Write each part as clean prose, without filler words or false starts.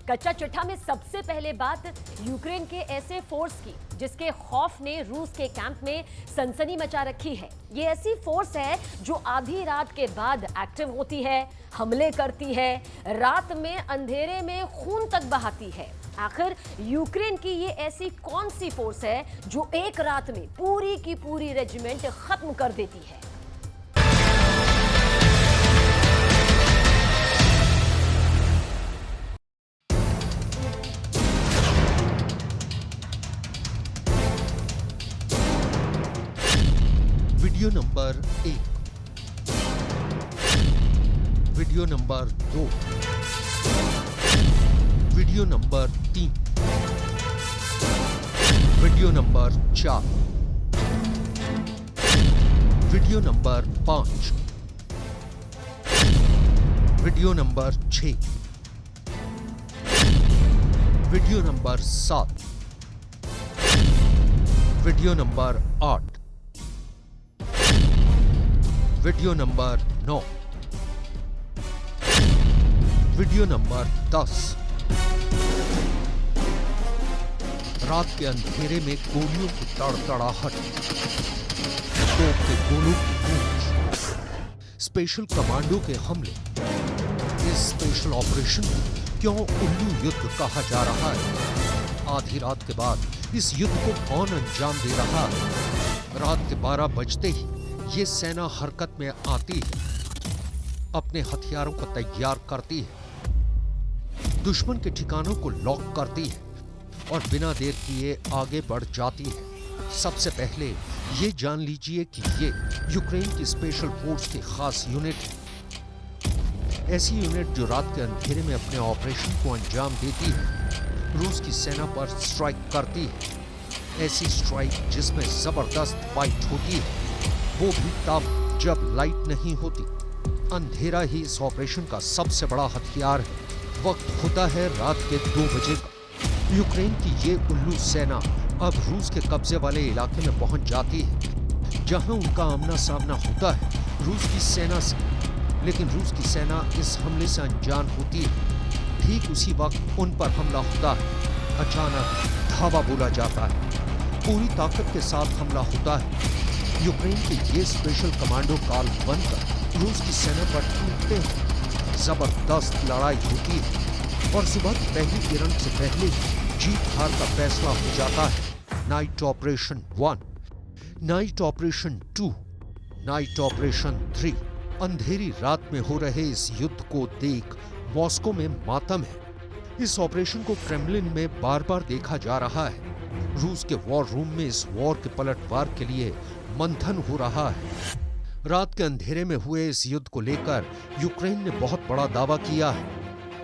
कच्चा चिट्ठा में सबसे पहले बात यूक्रेन के ऐसे फोर्स की जिसके खौफ ने रूस के कैंप में सनसनी मचा रखी है। ये ऐसी फोर्स है जो आधी रात के बाद एक्टिव होती है, हमले करती है, रात में अंधेरे में खून तक बहाती है। आखिर यूक्रेन की ये ऐसी कौन सी फोर्स है जो एक रात में पूरी की पूरी रेजिमेंट खत्म कर देती है? Video number 1, video number 2, video number 3, video number 4, video number 5, video number 6, video number 7, video number 8, video number 9, video number 10। रात के अंधेरे में गोलियों की तड़तड़ाहट, तोप के गोलों की गूंज, स्पेशल कमांडो के हमले। इस स्पेशल ऑपरेशन को क्यों उल्लू युद्ध कहा जा रहा है? आधी रात के बाद इस युद्ध को कौन अंजाम दे रहा है? रात के 12 बजते ही ये सेना हरकत में आती है, अपने हथियारों को तैयार करती है, दुश्मन के ठिकानों को लॉक करती है और बिना देर किए आगे बढ़ जाती है। सबसे पहले ये जान लीजिए कि ये यूक्रेन की स्पेशल फोर्स की खास यूनिट है। ऐसी यूनिट जो रात के अंधेरे में अपने ऑपरेशन को अंजाम देती है, रूस की सेना पर स्ट्राइक करती है। ऐसी स्ट्राइक जिसमें जबरदस्त फाइट होती है, वो भी तब जब लाइट नहीं होती। अंधेरा ही इस ऑपरेशन का सबसे बड़ा हथियार है। वक्त होता है रात के 2 बजे का। यूक्रेन की ये उल्लू सेना अब रूस के कब्जे वाले इलाके में पहुंच जाती है, जहां उनका आमना सामना होता है रूस की सेना से। लेकिन रूस की सेना इस हमले से अनजान होती है। ठीक उसी वक्त उन पर हमला होता है। अचानक धावा बोला जाता है, पूरी ताकत के साथ हमला होता है। यूक्रेन के ये स्पेशल कमांडो काल बनकर रूस की सेना पर टूटते हैं। जबरदस्त लड़ाई होती है और सुबह की पहली किरण से पहले जीत हार का फैसला हो जाता है। Night operation 1, night operation 2, night operation 3। अंधेरी रात में हो रहे इस युद्ध को देख मॉस्को में मातम है। इस ऑपरेशन को क्रेमलिन में बार बार देखा जा रहा है। रूस के वॉर रूम में इस वॉर के पलटवार के लिए मंथन हो रहा है। रात के अंधेरे में हुए इस युद्ध को लेकर यूक्रेन ने बहुत बड़ा दावा किया है।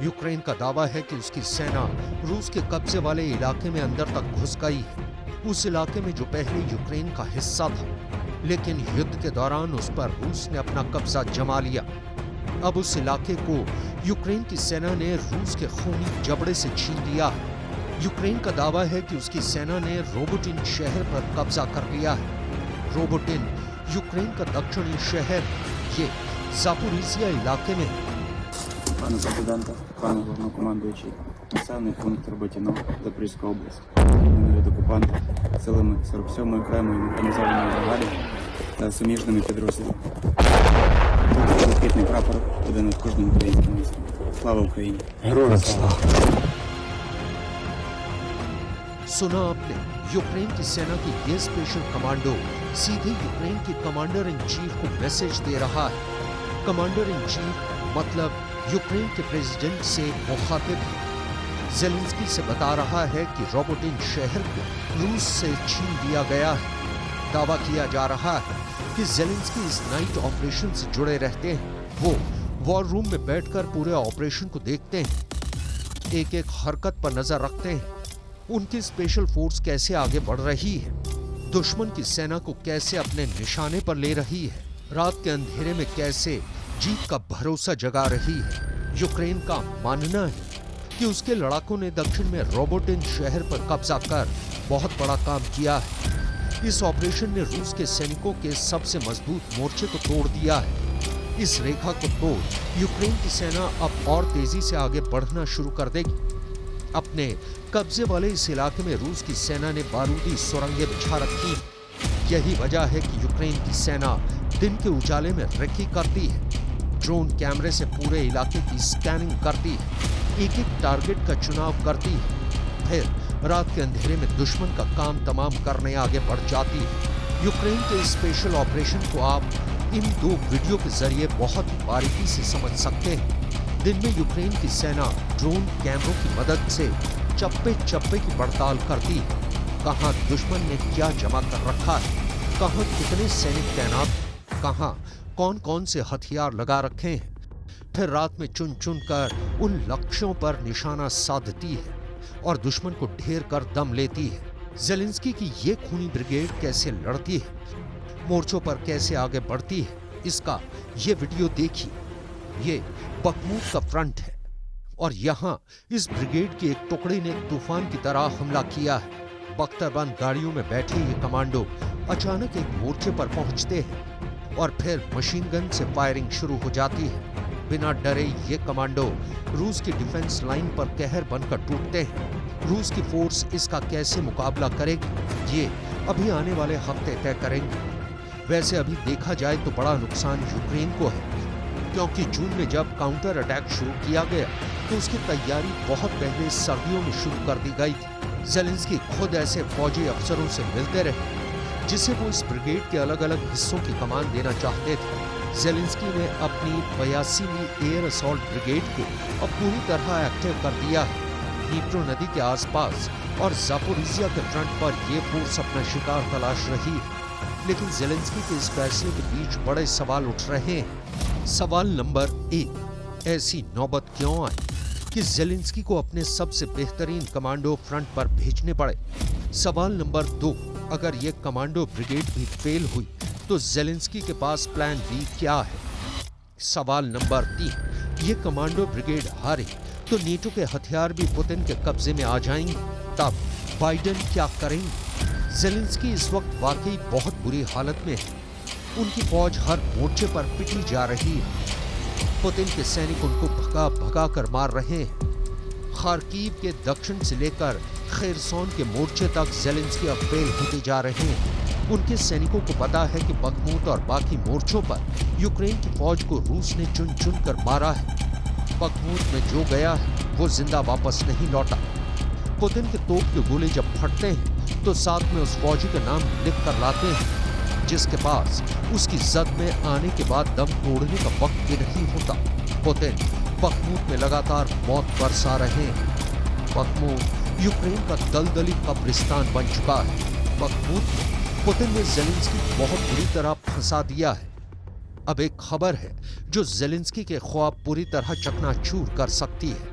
यूक्रेन का दावा है कि उसकी सेना रूस के कब्जे वाले इलाके में अंदर तक घुस गई है। उस इलाके में जो पहले यूक्रेन का हिस्सा था, लेकिन युद्ध के दौरान उस पर रूस ने अपना कब्जा जमा लिया। अब उस इलाके को यूक्रेन की सेना ने रूस के खूनी जबड़े से छीन लिया है। यूक्रेन का दावा है कि उसकी सेना ने रोबोटिन शहर पर कब्जा कर लिया है। रोबोटिन यूक्रेन का दक्षिणी शहर, ये जापोरिजिया इलाके में है। Пане президенте, пане головнокомандуючий, населений пункт Роботіно, Запорізька область. Вони від окупанти силами 47-ї окремої механізованої бригади та суміжними підрозділами. Тут блакитний прапор буде над кожним українським містом. Слава Україні! Героям слава! सुना आपने, यूक्रेन की सेना की ये स्पेशल कमांडो सीधे यूक्रेन के कमांडर इन चीफ को मैसेज दे रहा है। कमांडर इन चीफ मतलब यूक्रेन के प्रेसिडेंट से मुखातिब है। ज़ेलेंस्की से बता रहा है कि रोबोटिन शहर को रूस से छीन लिया गया है। दावा किया जा रहा है कि ज़ेलेंस्की इस नाइट ऑपरेशन से जुड़े रहते हैं। वो वॉर रूम में बैठकर पूरे ऑपरेशन को देखते हैं, एक एक हरकत पर नजर रखते हैं। उनकी स्पेशल फोर्स कैसे आगे बढ़ रही है, दुश्मन की सेना को कैसे अपने निशाने पर ले रही है, रात के अंधेरे में कैसे जीत का भरोसा जगा रही है। यूक्रेन का मानना है कि उसके लड़ाकों ने दक्षिण में रोबोटिन शहर पर कब्जा कर बहुत बड़ा काम किया है। इस ऑपरेशन ने रूस के सैनिकों के सबसे मजबूत मोर्चे को तोड़ दिया है। इस रेखा को तोड़ यूक्रेन की सेना अब और तेजी से आगे बढ़ना शुरू कर देगी। अपने कब्जे वाले इस इलाके में रूस की सेना ने बारूदी सुरंगें बिछा रखी। यही वजह है कि यूक्रेन की सेना दिन के उजाले में रेकी करती है, ड्रोन कैमरे से पूरे इलाके की स्कैनिंग करती है, एक एक टारगेट का चुनाव करती है, फिर रात के अंधेरे में दुश्मन का काम तमाम करने आगे बढ़ जाती है। यूक्रेन के इस स्पेशल ऑपरेशन को आप इन 2 वीडियो के जरिए बहुत ही बारीकी से समझ सकते हैं। दिन में यूक्रेन की सेना ड्रोन कैमरों की मदद से चप्पे चप्पे की पड़ताल करती है, कहां दुश्मन ने क्या जमा कर रखा है, कहां कितने सैनिक तैनात, कहां कौन कौन से हथियार लगा रखे हैं। फिर रात में चुन चुन कर उन लक्ष्यों पर निशाना साधती है और दुश्मन को ढेर कर दम लेती है। ज़ेलेंस्की की ये खूनी ब्रिगेड कैसे लड़ती है, मोर्चों पर कैसे आगे बढ़ती है, इसका ये वीडियो देखिए। ये बखमूत का फ्रंट है और यहाँ इस ब्रिगेड की एक टुकड़ी ने तूफान की तरह हमला किया है। बख्तरबंद गाड़ियों में बैठे ये कमांडो अचानक एक मोर्चे पर पहुंचते हैं और फिर मशीन गन से फायरिंग शुरू हो जाती है। बिना डरे ये कमांडो रूस की डिफेंस लाइन पर कहर बनकर टूटते हैं। रूस की फोर्स इसका कैसे मुकाबला करेगी, ये अभी आने वाले हफ्ते तय करेंगे। वैसे अभी देखा जाए तो बड़ा नुकसान यूक्रेन को है, क्योंकि जून में जब काउंटर अटैक शुरू किया गया तो उसकी तैयारी बहुत पहले सर्दियों में शुरू कर दी गई थी। ज़ेलेंस्की खुद ऐसे फौजी अफसरों से मिलते रहे जिसे वो इस ब्रिगेड के अलग अलग हिस्सों की कमान देना चाहते थे। ज़ेलेंस्की ने अपनी 82वीं एयर असॉल्ट ब्रिगेड को अब पूरी तरह एक्टिव कर दिया है। नीप्रो नदी के आसपास और ज़ापोरिजिया के फ्रंट पर यह फोर्स अपना शिकार तलाश रही है। लेकिन ज़ेलेंस्की के इस फैसले के बीच बड़े सवाल उठ रहे हैं। सवाल नंबर 1, ऐसी नौबत क्यों आई कि ज़ेलेंस्की को अपने सबसे बेहतरीन कमांडो फ्रंट पर भेजने पड़े। सवाल नंबर 2, अगर ये कमांडो ब्रिगेड भी फेल हुई तो ज़ेलेंस्की के पास प्लान बी क्या है। सवाल नंबर 3, ये कमांडो ब्रिगेड हारे तो नीटो के हथियार भी पुतिन के कब्जे में आ जाएंगे, तब बाइडेन क्या करेंगे। ज़ेलेंस्की इस वक्त वाकई बहुत बुरी हालत में है। उनकी फौज हर मोर्चे पर पिटी जा रही है। पुतिन के सैनिक उनको भगा भगा कर मार रहे हैं। खार्कीव के दक्षिण से लेकर खेरसोन के मोर्चे तक ज़ेलेंस्की अब फेल होते जा रहे हैं। उनके सैनिकों को पता है कि बखमूत और बाकी मोर्चों पर यूक्रेन की फौज को रूस ने चुन चुन कर मारा है। बखमूत में जो गया है वो जिंदा वापस नहीं लौटा। पुतिन के तोप के गोले जब फटते हैं तो साथ में उस फौजी का नाम लिख कर लाते हैं जिसके पास उसकी जद में आने के बाद दम तोड़ने का वक्त भी नहीं होता। पुतिन बखमूत में लगातार मौत बरसा रहे हैं। बखमूत यूक्रेन का दलदली कब्रिस्तान बन चुका है। बखमूत में पुतिन ने ज़ेलेंस्की को बहुत बुरी तरह फंसा दिया है। अब एक खबर है जो ज़ेलेंस्की के ख्वाब पूरी तरह चकनाचूर कर सकती है।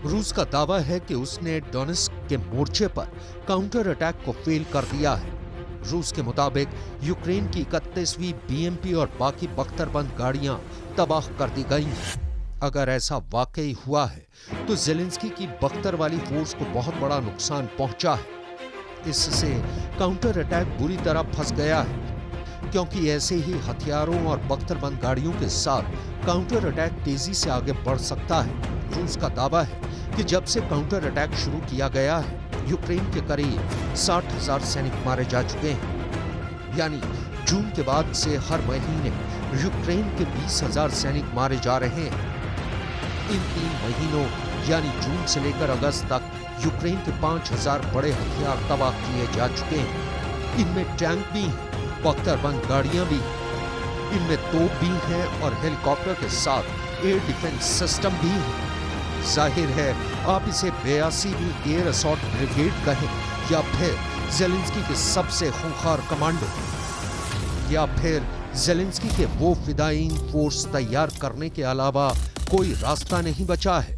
रूस का दावा है कि उसने डोनेस्क के मोर्चे पर काउंटर अटैक को फेल कर दिया है। रूस के मुताबिक यूक्रेन की 31वीं बीएमपी और बाकी बख्तरबंद गाड़ियां तबाह कर दी गई हैं। अगर ऐसा वाकई हुआ है तो ज़ेलेंस्की की बख्तर वाली फोर्स को बहुत बड़ा नुकसान पहुंचा है। इससे काउंटर अटैक बुरी तरह फंस गया है, क्योंकि ऐसे ही हथियारों और बख्तरबंद गाड़ियों के साथ काउंटर अटैक तेजी से आगे बढ़ सकता है। रूस का दावा है कि जब से काउंटर अटैक शुरू किया गया है यूक्रेन के करीब 60,000 सैनिक मारे जा चुके हैं। यानी जून के बाद से हर महीने यूक्रेन के 20,000 सैनिक मारे जा रहे हैं। इन 3 महीनों यानी जून से लेकर अगस्त तक यूक्रेन के 5,000 बड़े हथियार तबाह किए जा चुके हैं। इनमें टैंक भी हैं, बख्तरबंद गाड़ियां भी, इनमें तोप भी हैं और हेलीकॉप्टर के साथ एयर डिफेंस सिस्टम भी है। जाहिर है आप इसे 82वीं एयर असॉल्ट ब्रिगेड कहें या फिर ज़ेलेंस्की के सबसे खूंखार कमांडो, या फिर ज़ेलेंस्की के वो फिदायीन फोर्स तैयार करने के अलावा कोई रास्ता नहीं बचा है।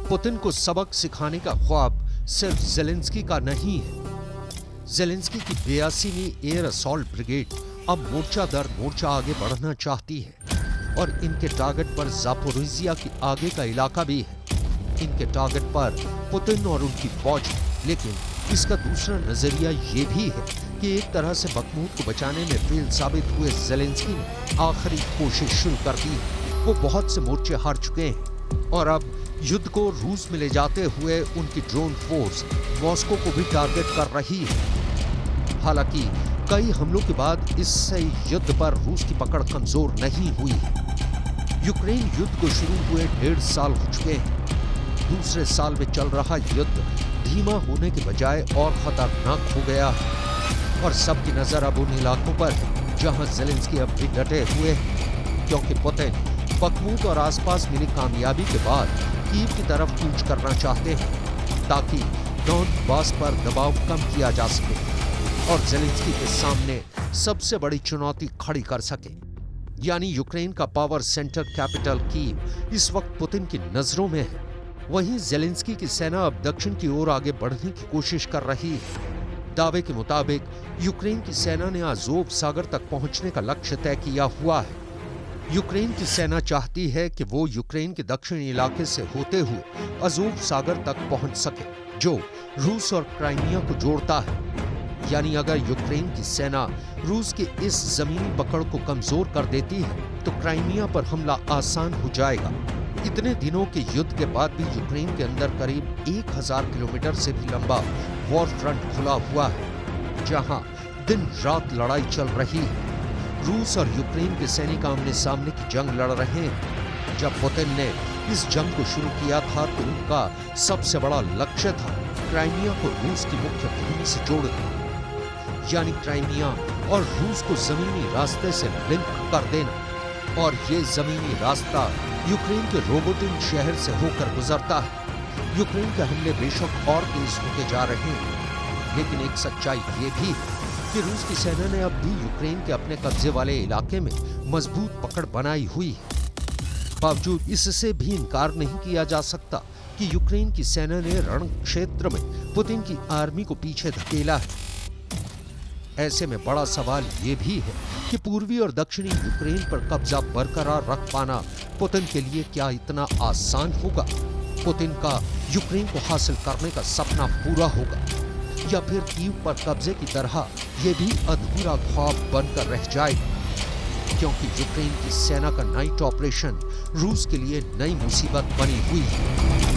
पुतिन को सबक सिखाने का ख्वाब सिर्फ ज़ेलेंस्की का नहीं है। ज़ेलेंस्की की 82वीं एयर असॉल्ट ब्रिगेड अब मोर्चा दर मोर्चा आगे बढ़ना चाहती है और इनके टारगेट पर ज़ापोरिजिया के आगे का इलाका भी है। इनके टारगेट पर पुतिन और उनकी फौज, लेकिन इसका दूसरा नजरिया ये भी है कि एक तरह से बखमूत को बचाने में फेल साबित हुए ज़ेलेंस्की ने आखिरी कोशिश शुरू कर दी। वो बहुत से मोर्चे हार चुके हैं और अब युद्ध को रूस में ले जाते हुए उनकी ड्रोन फोर्स मॉस्को को भी टारगेट कर रही है। हालांकि कई हमलों के बाद इससे युद्ध पर रूस की पकड़ कमजोर नहीं हुई है। यूक्रेन युद्ध को शुरू हुए 1.5 साल हो चुके हैं। दूसरे साल में चल रहा युद्ध धीमा होने के बजाय और खतरनाक हो गया है और सबकी नजर अब उन इलाकों पर है जहां ज़ेलेंस्की अब भी डटे हुए हैं, क्योंकि पुतिन बखमूत और आसपास मिली कामयाबी के बाद कीव की तरफ कूच करना चाहते हैं ताकि डॉनबास पर दबाव कम किया जा सके और ज़ेलेंस्की के सामने सबसे बड़ी चुनौती खड़ी कर सके, यानी यूक्रेन का पावर सेंटर कैपिटल कीव इस वक्त पुतिन की नजरों में है। वहीं ज़ेलेंस्की की सेना अब दक्षिण की ओर आगे बढ़ने की कोशिश कर रही है। दावे के मुताबिक यूक्रेन की सेना ने अज़ोव सागर तक पहुंचने का लक्ष्य तय किया हुआ है। यूक्रेन की सेना चाहती है कि वो यूक्रेन के दक्षिणी इलाके से होते हुए अज़ोव सागर तक पहुंच सके, जो रूस और क्राइमिया को जोड़ता है। यानी अगर यूक्रेन की सेना रूस की इस जमीनी पकड़ को कमजोर कर देती है तो क्राइमिया पर हमला आसान हो जाएगा। इतने दिनों के युद्ध के बाद भी यूक्रेन के अंदर करीब 1000 किलोमीटर से भी लंबा वॉर फ्रंट खुला हुआ है, जहां दिन रात लड़ाई चल रही है। रूस और यूक्रेन के सैनिक आमने सामने की जंग लड़ रहे हैं। जब पुतिन ने इस जंग को शुरू किया था तो उनका सबसे बड़ा लक्ष्य था क्राइमिया को रूस की मुख्य भूमि से जोड़ना, यानी क्राइमिया और रूस को जमीनी रास्ते से लिंक कर देना। और ये जमीनी रास्ता यूक्रेन के रोबोटिन शहर से होकर गुजरता है। यूक्रेन के हमले बेशक और तेज होते जा रहे हैं, लेकिन एक सच्चाई ये भी है कि रूस की सेना ने अब भी यूक्रेन के अपने कब्जे वाले इलाके में मजबूत पकड़ बनाई हुई है। बावजूद इससे भी इनकार नहीं किया जा सकता कि यूक्रेन की सेना ने रण क्षेत्र में पुतिन की आर्मी को पीछे धकेला है। ऐसे में बड़ा सवाल ये भी है कि पूर्वी और दक्षिणी यूक्रेन पर कब्जा बरकरार रख पाना पुतिन के लिए क्या इतना आसान होगा? पुतिन का यूक्रेन को हासिल करने का सपना पूरा होगा या फिर कीव पर कब्जे की तरह ये भी अधूरा ख्वाब बनकर रह जाएगा? क्योंकि यूक्रेन की सेना का नाइट ऑपरेशन रूस के लिए नई मुसीबत बनी हुई है।